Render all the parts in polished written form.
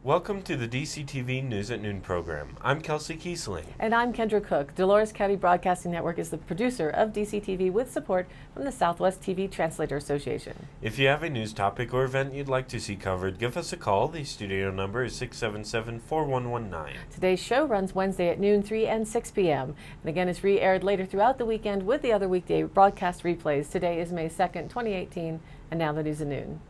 Welcome to the DCTV News at Noon program. I'm Kelsey Kiesling. And I'm Kendra Cook. Dolores County Broadcasting Network is the producer of DCTV with support from the Southwest TV Translator Association. If you have a news topic or event you'd like to see covered, give us a call. The studio number is 677-4119. Today's show runs Wednesday at noon, 3 and 6 p.m. And again, is re-aired later throughout the weekend with the other weekday broadcast replays. Today is May 2nd, 2018, and now the news at noon.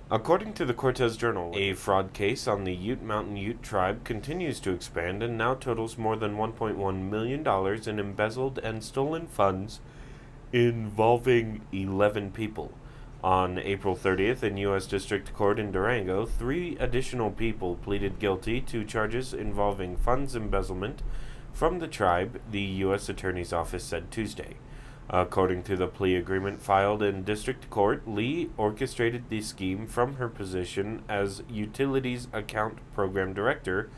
According to the Cortez Journal, a fraud case on the Ute Mountain Ute tribe continues to expand and now totals more than $1.1 million in embezzled and stolen funds involving 11 people. On April 30th, in U.S. District Court in Durango, 3 additional people pleaded guilty to charges involving funds embezzlement from the tribe, the U.S. Attorney's Office said Tuesday. According to the plea agreement filed in district court, Lee orchestrated the scheme from her position as Utilities Account Program Director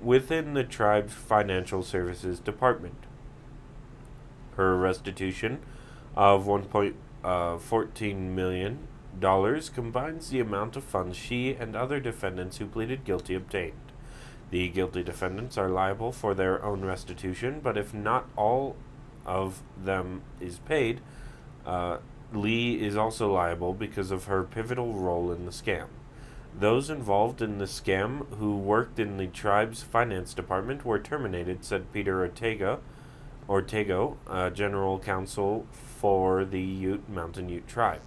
within the tribe's Financial Services Department. Her restitution of $1.14 million combines the amount of funds she and other defendants who pleaded guilty obtained. The guilty defendants are liable for their own restitution, but if not all of them is paid, Lee is also liable because of her pivotal role in the scam. Those involved in the scam who worked in the tribe's finance department were terminated, said Peter Ortego, general counsel for the Ute Mountain Ute tribe.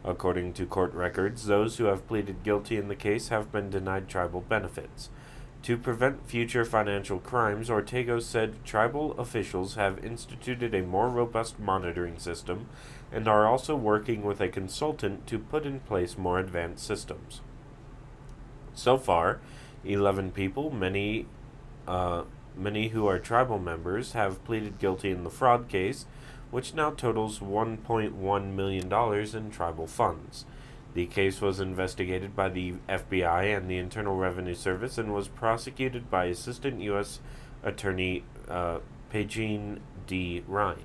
According to court records, those who have pleaded guilty in the case have been denied tribal benefits. To prevent future financial crimes, Ortego said tribal officials have instituted a more robust monitoring system and are also working with a consultant to put in place more advanced systems. So far, 11 people, many who are tribal members, have pleaded guilty in the fraud case, which now totals $1.1 million in tribal funds. The case was investigated by the FBI and the Internal Revenue Service and was prosecuted by Assistant U.S. Attorney Pagine D. Ryan.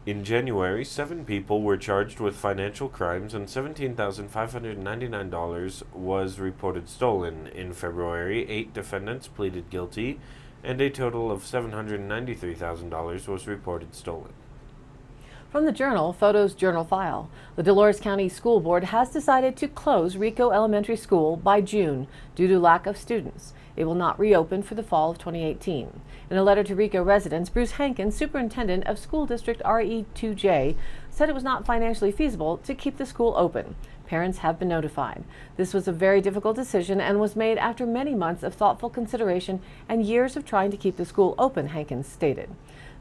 In January, 7 people were charged with financial crimes and $17,599 was reported stolen. In February, 8 defendants pleaded guilty and a total of $793,000 was reported stolen. From the Journal, Photos Journal File. The Dolores County School Board has decided to close Rico Elementary School by June due to lack of students. It will not reopen for the fall of 2018. In a letter to Rico residents, Bruce Hankins, superintendent of School District RE2J, said it was not financially feasible to keep the school open. Parents have been notified. This was a very difficult decision and was made after many months of thoughtful consideration and years of trying to keep the school open, Hankins stated.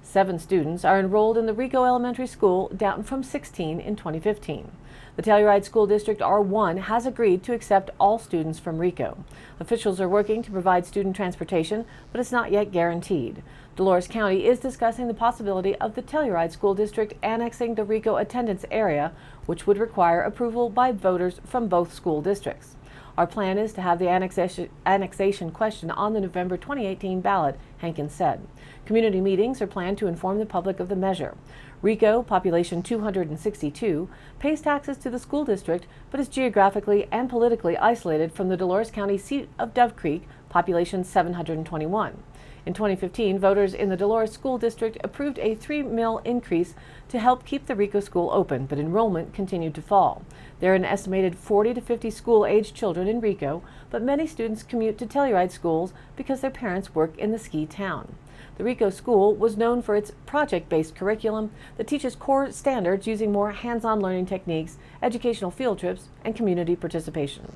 7 students are enrolled in the Rico Elementary School, down from 16 in 2015. The Telluride School District R1 has agreed to accept all students from Rico. Officials are working to provide student transportation, but it's not yet guaranteed. Dolores County is discussing the possibility of the Telluride School District annexing the Rico attendance area, which would require approval by voters from both school districts. Our plan is to have the annexation question on the November 2018 ballot, Hankins said. Community meetings are planned to inform the public of the measure. Rico, population 262, pays taxes to the school district, but is geographically and politically isolated from the Dolores County seat of Dove Creek, population 721. In 2015, voters in the Dolores School District approved a $3 million increase to help keep the Rico school open, but enrollment continued to fall. There are an estimated 40 to 50 school-aged children in Rico, but many students commute to Telluride schools because their parents work in the ski town. The Rico school was known for its project-based curriculum that teaches core standards using more hands-on learning techniques, educational field trips, and community participation.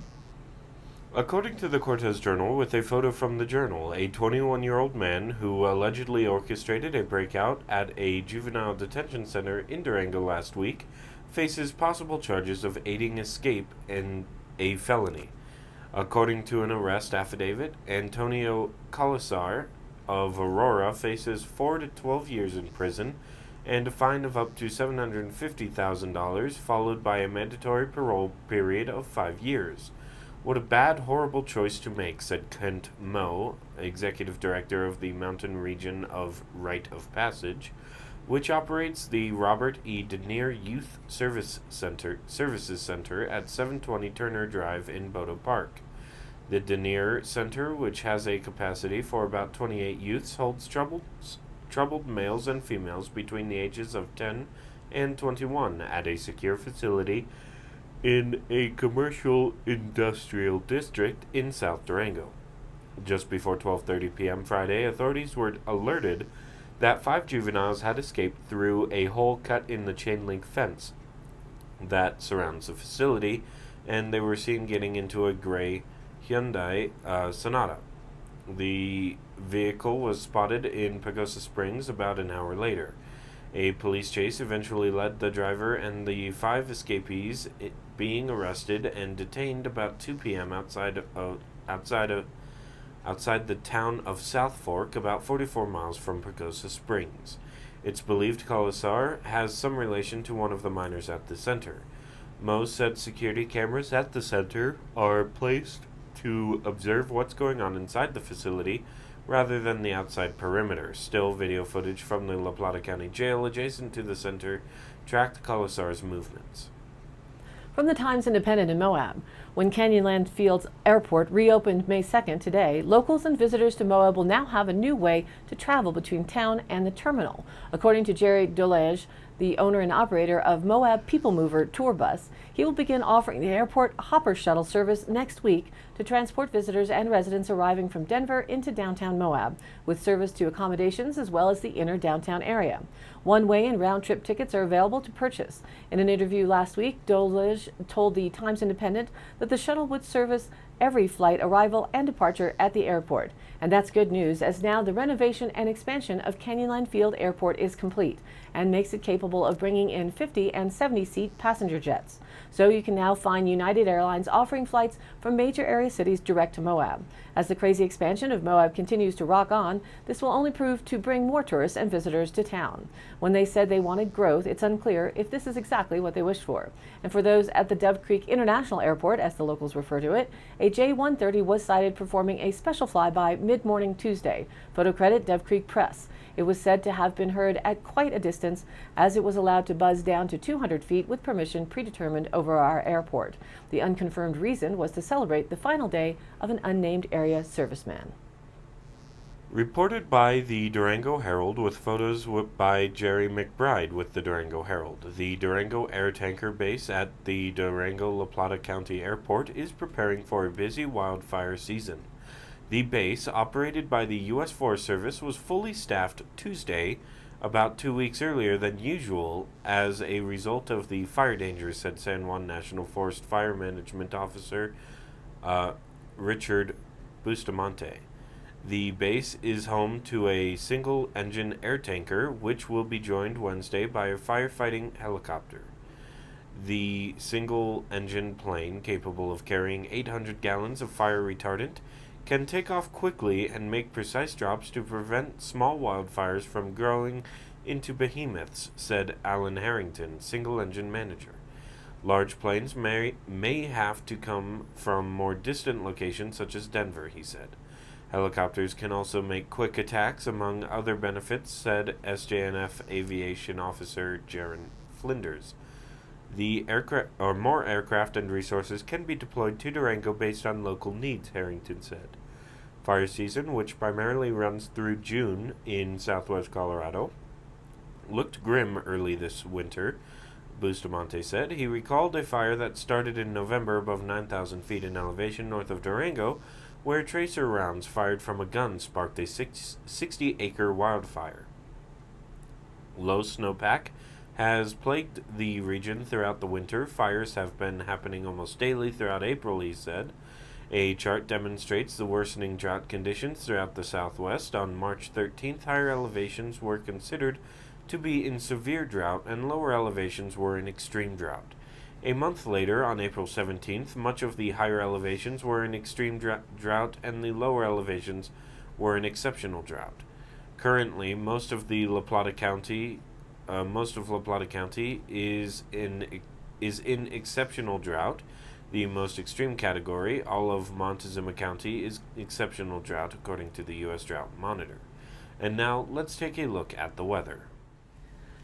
According to the Cortez Journal, with a photo from the Journal, a 21-year-old man who allegedly orchestrated a breakout at a juvenile detention center in Durango last week faces possible charges of aiding escape and a felony. According to an arrest affidavit, Antonio Colasar of Aurora faces 4 to 12 years in prison and a fine of up to $750,000, followed by a mandatory parole period of 5 years. What a bad, horrible choice to make, said Kent Moe, executive director of the Mountain Region of Rite of Passage, which operates the Robert E. Denier Youth Services Center at 720 Turner Drive in Bodo Park. The Denier Center, which has a capacity for about 28 youths, holds troubled males and females between the ages of 10 and 21 at a secure facility in a commercial industrial district in South Durango. Just before 12:30 p.m. Friday, authorities were alerted that 5 juveniles had escaped through a hole cut in the chain link fence that surrounds the facility, and they were seen getting into a gray Hyundai Sonata. The vehicle was spotted in Pagosa Springs about an hour later. A police chase eventually led the driver and the 5 escapees being arrested and detained about 2 p.m. outside the town of South Fork, about 44 miles from Pagosa Springs. It's believed Colasar has some relation to one of the miners at the center. Mo said security cameras at the center are placed to observe what's going on inside the facility rather than the outside perimeter. Still, video footage from the La Plata County Jail adjacent to the center tracked Colasar's movements. From the Times-Independent in Moab, when Canyonland Fields Airport reopened May 2nd today, locals and visitors to Moab will now have a new way to travel between town and the terminal. According to Jerry Dolege, the owner and operator of Moab People Mover Tour Bus, he will begin offering the airport hopper shuttle service next week to transport visitors and residents arriving from Denver into downtown Moab, with service to accommodations as well as the inner downtown area. One-way and round-trip tickets are available to purchase. In an interview last week, Dolege told the Times-Independent that the shuttle would service every flight arrival and departure at the airport. And that's good news, as now the renovation and expansion of Canyonland Field Airport is complete and makes it capable of bringing in 50 and 70-seat passenger jets. So you can now find United Airlines offering flights from major area cities direct to Moab. As the crazy expansion of Moab continues to rock on, this will only prove to bring more tourists and visitors to town. When they said they wanted growth, it's unclear if this is exactly what they wished for. And for those at the Dove Creek International Airport, as the locals refer to it, a J-130 was sighted performing a special flyby mid-morning Tuesday. Photo credit Dove Creek Press. It was said to have been heard at quite a distance, as it was allowed to buzz down to 200 feet with permission predetermined over our airport. The unconfirmed reason was to celebrate the final day of an unnamed area serviceman. Reported by the Durango Herald, with photos by Jerry McBride with the Durango Herald. The Durango Air Tanker Base at the Durango-La Plata County Airport is preparing for a busy wildfire season. The base, operated by the U.S. Forest Service, was fully staffed Tuesday, about 2 weeks earlier than usual, as a result of the fire dangers, said San Juan National Forest Fire Management Officer Richard Bustamante. The base is home to a single-engine air tanker, which will be joined Wednesday by a firefighting helicopter. The single-engine plane, capable of carrying 800 gallons of fire retardant, can take off quickly and make precise drops to prevent small wildfires from growing into behemoths, said Alan Harrington, single-engine manager. Large planes may have to come from more distant locations such as Denver, he said. Helicopters can also make quick attacks, among other benefits, said SJNF Aviation Officer Jaron Flinders. More aircraft and resources can be deployed to Durango based on local needs, Harrington said. Fire season, which primarily runs through June in southwest Colorado, looked grim early this winter, Bustamante said. He recalled a fire that started in November above 9,000 feet in elevation north of Durango, where tracer rounds fired from a gun sparked a 60-acre wildfire. Low snowpack has plagued the region throughout the winter. Fires have been happening almost daily throughout April, he said. A chart demonstrates the worsening drought conditions throughout the Southwest. On March 13th, higher elevations were considered to be in severe drought, and lower elevations were in extreme drought. A month later, on April 17th, much of the higher elevations were in extreme drought, and the lower elevations were in exceptional drought. Currently, most of La Plata County is in exceptional drought. The most extreme category, all of Montezuma County, is exceptional drought, according to the U.S. Drought Monitor. And now, let's take a look at the weather.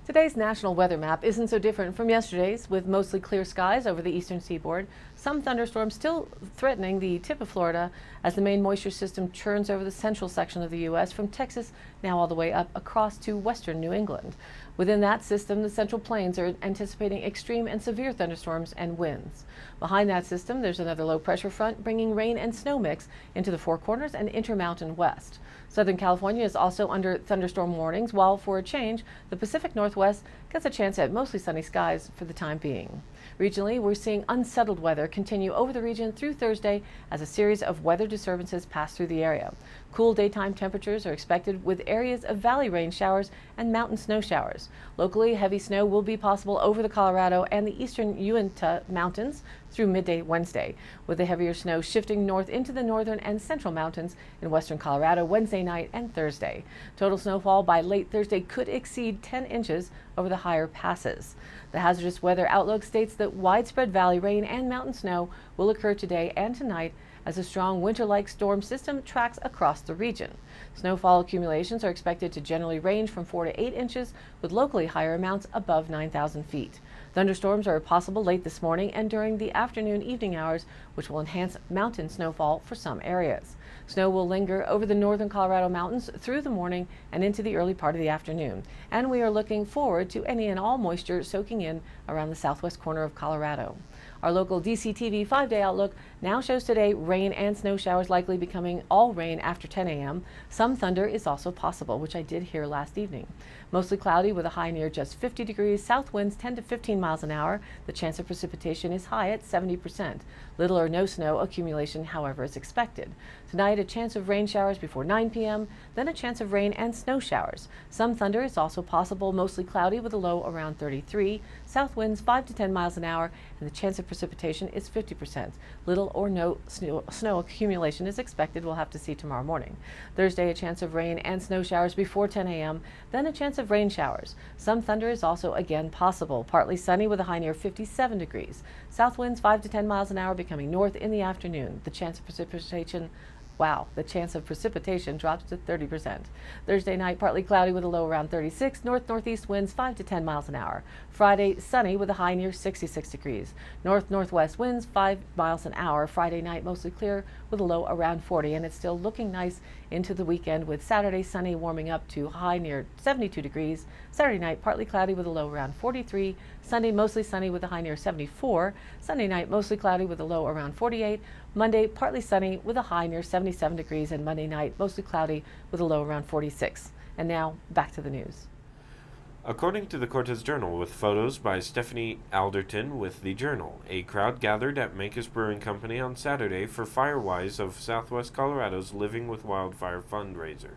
Today's national weather map isn't so different from yesterday's, with mostly clear skies over the eastern seaboard. Some thunderstorms still threatening the tip of Florida as the main moisture system churns over the central section of the U.S. from Texas now all the way up across to western New England. Within that system, the Central Plains are anticipating extreme and severe thunderstorms and winds. Behind that system, there's another low pressure front bringing rain and snow mix into the Four Corners and Intermountain West. Southern California is also under thunderstorm warnings, while for a change, the Pacific Northwest gets a chance at mostly sunny skies for the time being. Regionally, we're seeing unsettled weather continue over the region through Thursday as a series of weather disturbances pass through the area. Cool daytime temperatures are expected with areas of valley rain showers and mountain snow showers. Locally, heavy snow will be possible over the Colorado and the eastern Uinta Mountains through midday Wednesday, with the heavier snow shifting north into the northern and central mountains in western Colorado Wednesday night and Thursday. Total snowfall by late Thursday could exceed 10 inches over the higher passes. The hazardous weather outlook states that widespread valley rain and mountain snow will occur today and tonight as a strong winter-like storm system tracks across the region. Snowfall accumulations are expected to generally range from 4 to 8 inches, with locally higher amounts above 9,000 feet. Thunderstorms are possible late this morning and during the afternoon evening hours, which will enhance mountain snowfall for some areas. Snow will linger over the northern Colorado mountains through the morning and into the early part of the afternoon, and we are looking forward to any and all moisture soaking in around the southwest corner of Colorado. Our local DCTV 5-day outlook now shows today rain and snow showers likely becoming all rain after 10 a.m. Some thunder is also possible, which I did hear last evening. Mostly cloudy with a high near just 50 degrees, south winds 10 to 15 miles an hour. The chance of precipitation is high at 70%. Little or no snow accumulation, however, is expected. Tonight, a chance of rain showers before 9 p.m., then a chance of rain and snow showers. Some thunder is also possible, mostly cloudy with a low around 33. South winds 5 to 10 miles an hour, and the chance of precipitation is 50%. Little or no snow accumulation is expected. We'll have to see tomorrow morning. Thursday, a chance of rain and snow showers before 10 a.m., then a chance of rain showers. Some thunder is also again possible. Partly sunny with a high near 57 degrees. South winds 5 to 10 miles an hour becoming north in the afternoon. The chance of precipitation drops to 30%. Thursday night, partly cloudy with a low around 36. North-northeast winds 5 to 10 miles an hour. Friday, sunny with a high near 66 degrees. North-northwest winds 5 miles an hour. Friday night, mostly clear with a low around 40. And it's still looking nice into the weekend with Saturday sunny warming up to high near 72 degrees. Saturday night, partly cloudy with a low around 43. Sunday, mostly sunny with a high near 74. Sunday night, mostly cloudy with a low around 48. Monday, partly sunny with a high near 77 degrees, and Monday night, mostly cloudy with a low around 46. And now, back to the news. According to the Cortez Journal, with photos by Stephanie Alderton with the Journal, a crowd gathered at Mancus Brewing Company on Saturday for Firewise of Southwest Colorado's Living with Wildfire fundraiser.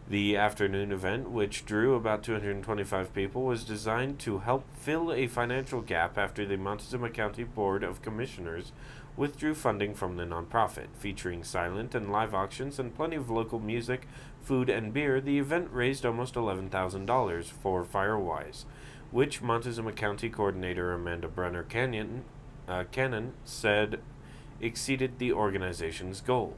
The afternoon event, which drew about 225 people, was designed to help fill a financial gap after the Montezuma County Board of Commissioners withdrew funding from the nonprofit. Featuring silent and live auctions and plenty of local music, food, and beer, the event raised almost $11,000 for Firewise, which Montezuma County Coordinator Amanda Brenner Cannon said exceeded the organization's goal.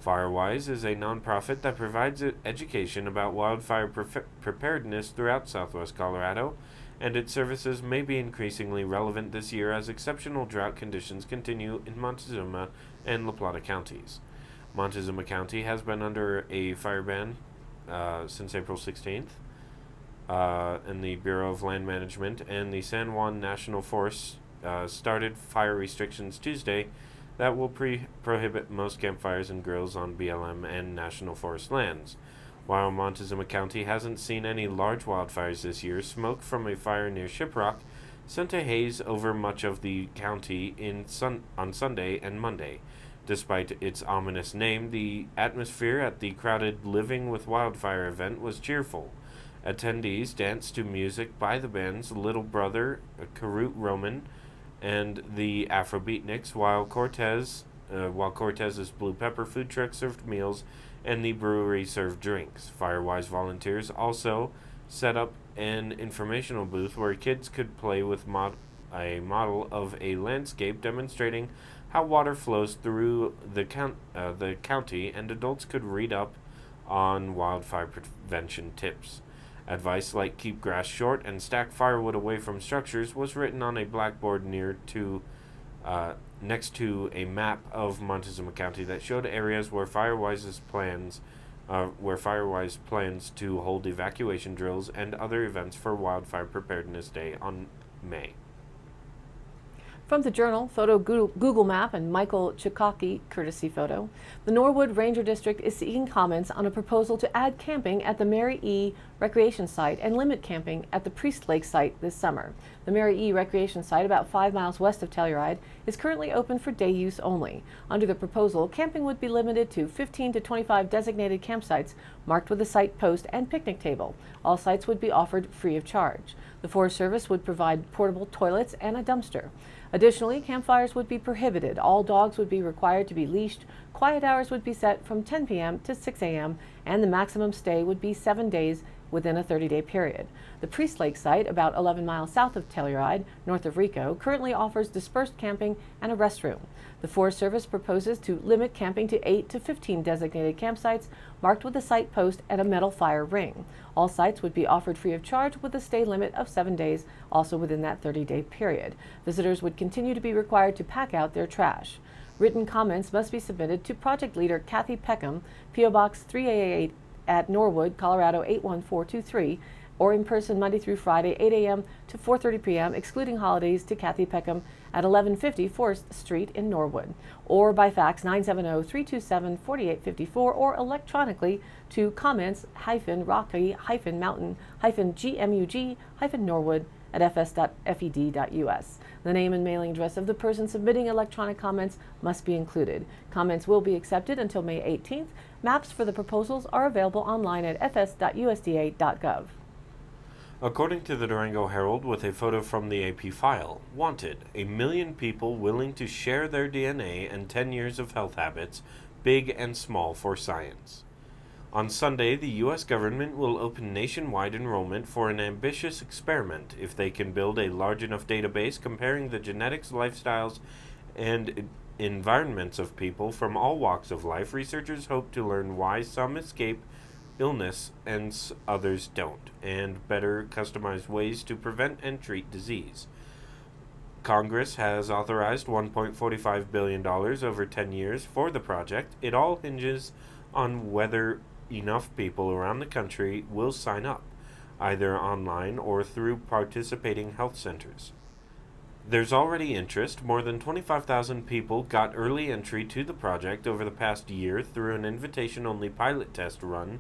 Firewise is a nonprofit that provides education about wildfire preparedness throughout southwest Colorado, and its services may be increasingly relevant this year as exceptional drought conditions continue in Montezuma and La Plata counties. Montezuma County has been under a fire ban since April 16th, and the Bureau of Land Management and the San Juan National Forest started fire restrictions Tuesday that will prohibit most campfires and grills on BLM and National Forest lands. While Montezuma County hasn't seen any large wildfires this year, smoke from a fire near Shiprock sent a haze over much of the county on Sunday and Monday. Despite its ominous name, the atmosphere at the crowded Living with Wildfire event was cheerful. Attendees danced to music by the bands Little Brother, Karut Roman, and the Afrobeatniks, while Cortez's Blue Pepper food truck served meals and the brewery served drinks. Firewise volunteers also set up an informational booth where kids could play with a model of a landscape demonstrating how water flows through the county, and adults could read up on wildfire prevention tips. Advice like keep grass short and stack firewood away from structures was written on a blackboard next to a map of Montezuma County that showed areas where Firewise plans to hold evacuation drills and other events for Wildfire Preparedness Day on May. From the Journal, photo Google Map and Michael Chikaki courtesy photo. The Norwood Ranger District is seeking comments on a proposal to add camping at the Mary E. Recreation Site and limit camping at the Priest Lake site this summer. The Mary E. Recreation Site, about 5 miles west of Telluride, is currently open for day use only. Under the proposal, camping would be limited to 15 to 25 designated campsites marked with a site post and picnic table. All sites would be offered free of charge. The Forest Service would provide portable toilets and a dumpster. Additionally, campfires would be prohibited. All dogs would be required to be leashed. Quiet hours would be set from 10 p.m. to 6 a.m., and the maximum stay would be 7 days within a 30-day period. The Priest Lake site, about 11 miles south of Telluride, north of Rico, currently offers dispersed camping and a restroom. The Forest Service proposes to limit camping to 8 to 15 designated campsites marked with a site post and a metal fire ring. All sites would be offered free of charge with a stay limit of 7 days, also within that 30-day period. Visitors would continue to be required to pack out their trash. Written comments must be submitted to project leader Kathy Peckham, P.O. Box 388 at Norwood, Colorado 81423, or in person Monday through Friday, 8 a.m. to 4:30 p.m., excluding holidays, to Kathy Peckham at 1150 Forest Street in Norwood, or by fax 970-327-4854, or electronically to comments-rocky-mountain-gmug-norwood at fs.fed.us. The name and mailing address of the person submitting electronic comments must be included. Comments will be accepted until May 18th. Maps for the proposals are available online at fs.usda.gov. According to the Durango Herald, with a photo from the AP file, wanted, 1 million people willing to share their DNA and 10 years of health habits, big and small, for science. On Sunday, the U.S. government will open nationwide enrollment for an ambitious experiment. If they can build a large enough database comparing the genetics, lifestyles, and environments of people from all walks of life, researchers hope to learn why some escape illness and others don't, and better customized ways to prevent and treat disease. Congress has authorized $1.45 billion over 10 years for the project. It all hinges on whether enough people around the country will sign up, either online or through participating health centers. There's already interest. More than 25,000 people got early entry to the project over the past year through an invitation-only pilot test run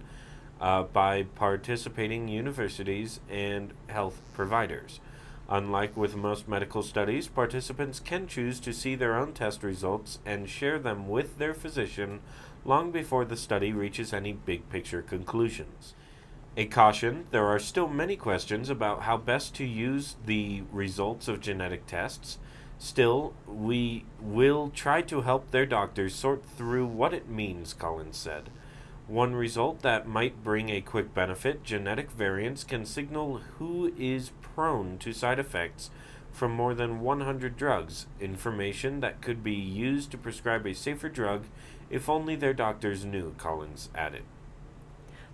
by participating universities and health providers. Unlike with most medical studies, participants can choose to see their own test results and share them with their physician long before the study reaches any big-picture conclusions. A caution: there are still many questions about how best to use the results of genetic tests. Still, we will try to help their doctors sort through what it means, Collins said. One result that might bring a quick benefit: genetic variants can signal who is prone to side effects from more than 100 drugs, information that could be used to prescribe a safer drug if only their doctors knew, Collins added.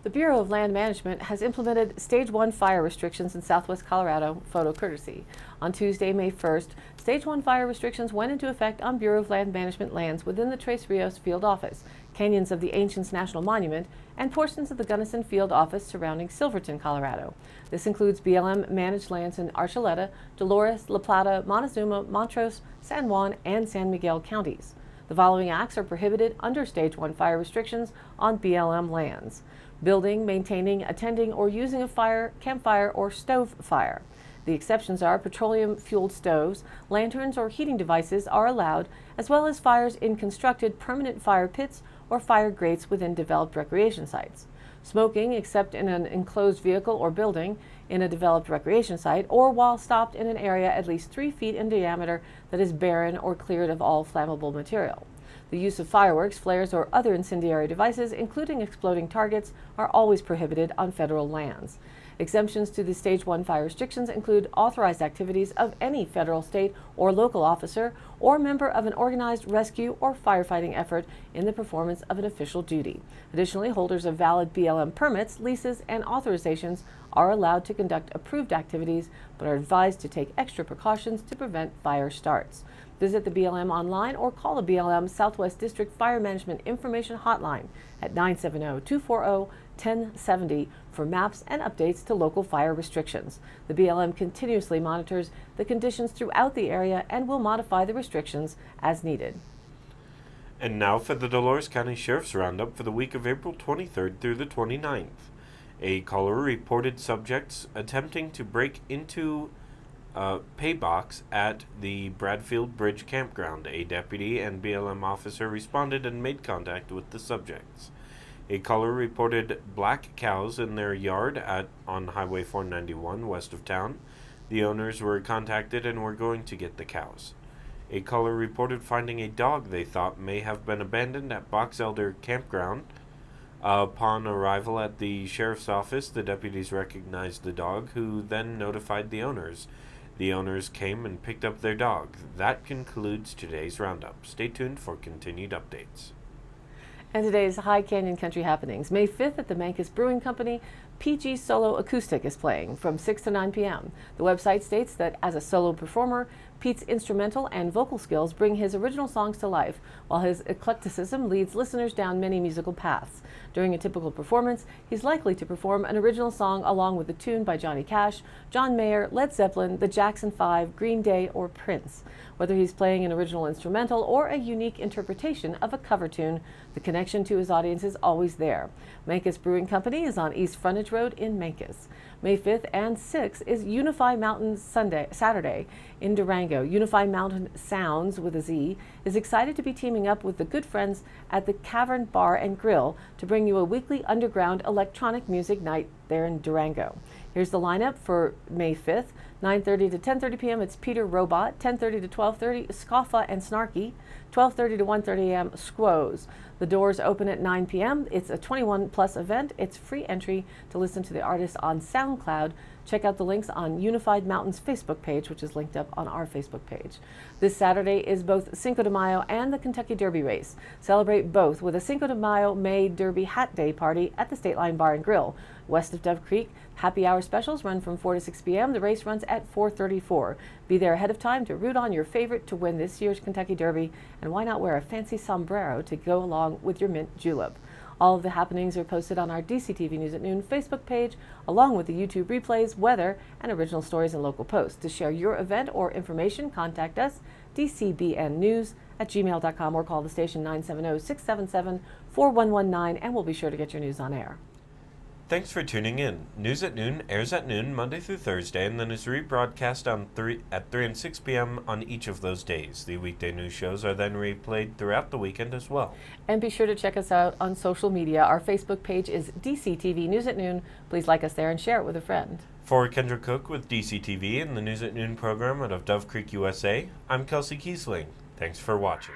The Bureau of Land Management has implemented Stage 1 fire restrictions in southwest Colorado, photo courtesy. On Tuesday, May 1st, Stage 1 fire restrictions went into effect on Bureau of Land Management lands within the Tres Rios Field Office, canyons of the Ancients National Monument, and portions of the Gunnison Field Office surrounding Silverton, Colorado. This includes BLM managed lands in Archuleta, Dolores, La Plata, Montezuma, Montrose, San Juan, and San Miguel counties. The following acts are prohibited under Stage 1 fire restrictions on BLM lands: building, maintaining, attending, or using a fire, campfire, or stove fire. The exceptions are petroleum-fueled stoves, lanterns, or heating devices are allowed, as well as fires in constructed permanent fire pits or fire grates within developed recreation sites. Smoking, except in an enclosed vehicle or building in a developed recreation site, or while stopped in an area at least 3 feet in diameter that is barren or cleared of all flammable material. The use of fireworks, flares, or other incendiary devices, including exploding targets, are always prohibited on federal lands. Exemptions to the Stage 1 fire restrictions include authorized activities of any federal, state, or local officer or member of an organized rescue or firefighting effort in the performance of an official duty. Additionally, holders of valid BLM permits, leases, and authorizations are allowed to conduct approved activities but are advised to take extra precautions to prevent fire starts. Visit the BLM online or call the BLM Southwest District Fire Management Information Hotline at 970-240-1070 for maps and updates to local fire restrictions. The BLM continuously monitors the conditions throughout the area and will modify the restrictions as needed. And now for the Dolores County Sheriff's Roundup for the week of April 23rd through the 29th. A caller reported subjects attempting to break into a pay box at the Bradfield Bridge Campground. A deputy and BLM officer responded and made contact with the subjects. A caller reported black cows in their yard on Highway 491 west of town. The owners were contacted and were going to get the cows. A caller reported finding a dog they thought may have been abandoned at Box Elder Campground. Upon arrival at the sheriff's office, the deputies recognized the dog, who then notified the owners. The owners came and picked up their dog. That concludes today's roundup. Stay tuned for continued updates. And today's High Canyon Country happenings. May 5th at the Mancus Brewing Company, PG Solo Acoustic is playing from 6 to 9 p.m. The website states that as a solo performer, Pete's instrumental and vocal skills bring his original songs to life, while his eclecticism leads listeners down many musical paths. During a typical performance, he's likely to perform an original song along with a tune by Johnny Cash, John Mayer, Led Zeppelin, the Jackson 5, Green Day, or Prince. Whether he's playing an original instrumental or a unique interpretation of a cover tune, the connection to his audience is always there. Mancus Brewing Company is on East Frontage Road in Mancus. May 5th and 6th is Unify Mountain Saturday in Durango. Unify Mountain Sounds, with a Z, is excited to be teaming up with the good friends at the Cavern Bar and Grill to bring you a weekly underground electronic music night there in Durango. Here's the lineup for May 5th. 9:30 to 10:30 p.m. it's Peter Robot. 10:30 to 12:30 Scoffa and Snarky. 12:30 to 1:30 a.m. Squoze. The doors open at 9 p.m. It's a 21 plus event. It's free entry to listen to the artists on SoundCloud. Check out the links on Unified Mountains Facebook page, which is linked up on our Facebook page. This Saturday is both Cinco de Mayo and the Kentucky Derby race. Celebrate both with a Cinco de Mayo May Derby Hat Day party at the State Line Bar and Grill. West of Dove Creek, happy hour specials run from 4 to 6 p.m. The race runs at 4:34. Be there ahead of time to root on your favorite to win this year's Kentucky Derby, and why not wear a fancy sombrero to go along with your mint julep. All of the happenings are posted on our DCTV News at Noon Facebook page, along with the YouTube replays, weather, and original stories and local posts. To share your event or information, contact us, dcbnnews@gmail.com, or call the station 970-677-4119, and we'll be sure to get your news on air. Thanks for tuning in. News at Noon airs at noon Monday through Thursday and then is rebroadcast at 3 and 6 p.m. on each of those days. The weekday news shows are then replayed throughout the weekend as well. And be sure to check us out on social media. Our Facebook page is DCTV News at Noon. Please like us there and share it with a friend. For Kendra Cook with DCTV and the News at Noon program out of Dove Creek, USA, I'm Kelsey Kiesling. Thanks for watching.